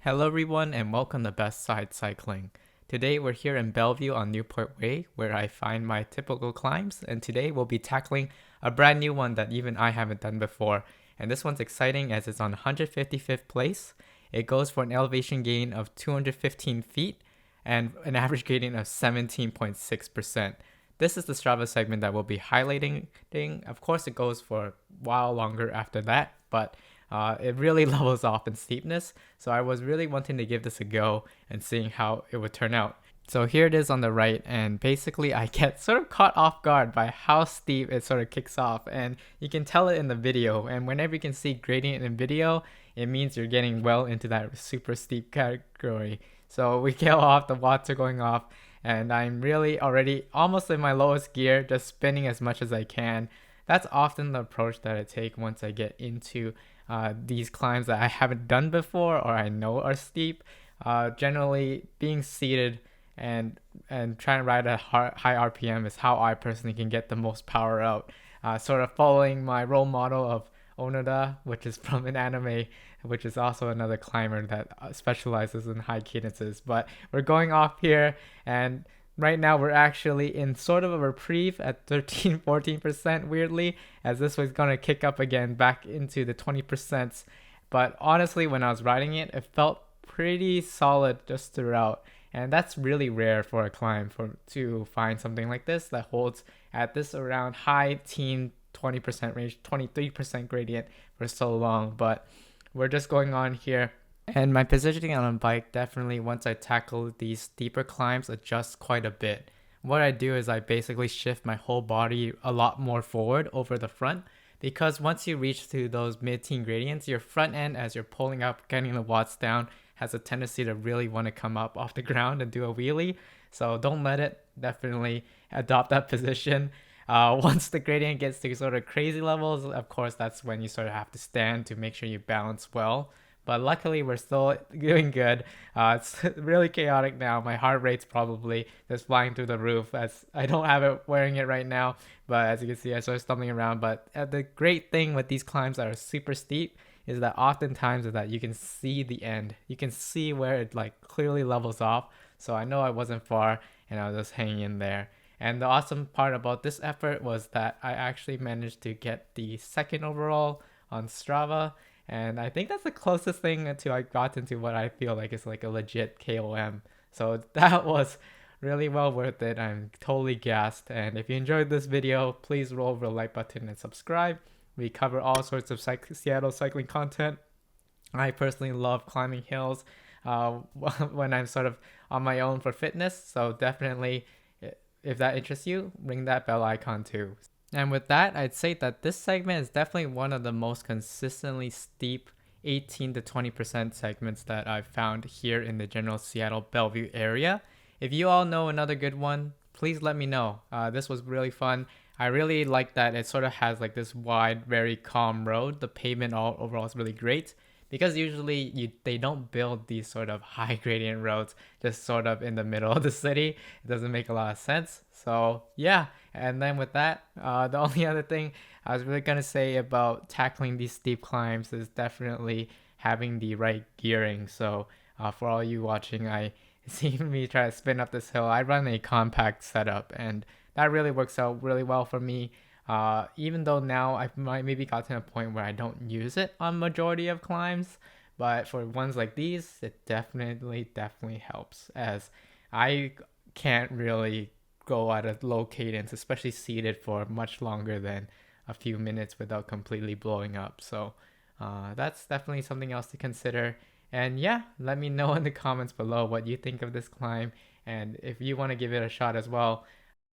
Hello everyone and welcome to Best Side Cycling. Today we're here in Bellevue on Newport Way where I find my typical climbs, and today we'll be tackling a brand new one that even I haven't done before. And this one's exciting as it's on 155th place. It goes for an elevation gain of 215 feet and an average gradient of 17.6%. This is the Strava segment that we'll be highlighting. Of course, it goes for a while longer after that, but it really levels off in steepness. So I was really wanting to give this a go and seeing how it would turn out. So here it is on the right, and basically I get sort of caught off guard by how steep it sort of kicks off, and you can tell it in the video. And whenever you can see gradient in video, it means you're getting well into that super steep category. So we get off, the watts are going off, and I'm really already almost in my lowest gear, just spinning as much as I can. That's often the approach that I take once I get into these climbs that I haven't done before or I know are steep. Generally, being seated and trying to ride at high RPM is how I personally can get the most power out. Sort of following my role model of Onoda, which is from an anime, which is also another climber that specializes in high cadences. But we're going off here, and right now we're actually in sort of a reprieve at 13-14% weirdly, as this was going to kick up again back into the 20%. But honestly, when I was riding it, it felt pretty solid just throughout. And that's really rare for a climb to find something like this that holds at this around high teen 20% range, 23% gradient for so long. But we're just going on here. And my positioning on a bike definitely, once I tackle these steeper climbs, adjusts quite a bit. What I do is I basically shift my whole body a lot more forward over the front, because once you reach to those mid-teen gradients, your front end, as you're pulling up, getting the watts down, has a tendency to really want to come up off the ground and do a wheelie. So don't let it. Definitely adopt that position. Once the gradient gets to sort of crazy levels, of course, that's when you sort of have to stand to make sure you balance well. But luckily, we're still doing good. It's really chaotic now. My heart rate's probably just flying through the roof, as I don't have it wearing it right now. But as you can see, I sort of stumbling around. But the great thing with these climbs that are super steep is that oftentimes is that you can see the end. You can see where it like clearly levels off. So I know I wasn't far, and I was just hanging in there. And the awesome part about this effort was that I actually managed to get the second overall on Strava. And I think that's the closest thing until I got into what I feel like is like a legit KOM. So that was really well worth it. I'm totally gassed. And if you enjoyed this video, please roll over the like button and subscribe. We cover all sorts of Seattle cycling content. I personally love climbing hills when I'm sort of on my own for fitness. So definitely, if that interests you, ring that bell icon too. And with that, I'd say that this segment is definitely one of the most consistently steep 18 to 20% segments that I've found here in the general Seattle Bellevue area. If you all know another good one, please let me know. This was really fun. I really like that it sort of has like this wide, very calm road. The pavement all overall is really great, because usually they don't build these sort of high gradient roads just sort of in the middle of the city. It doesn't make a lot of sense. So yeah, and then with that, the only other thing I was really gonna say about tackling these steep climbs is definitely having the right gearing. So for all you watching, I see me try to spin up this hill. I run a compact setup, and that really works out really well for me. Even though now I've maybe got to a point where I don't use it on majority of climbs, but for ones like these, it definitely helps, as I can't really go at a low cadence, especially seated, for much longer than a few minutes without completely blowing up. So that's definitely something else to consider. And yeah, let me know in the comments below what you think of this climb, and if you want to give it a shot as well.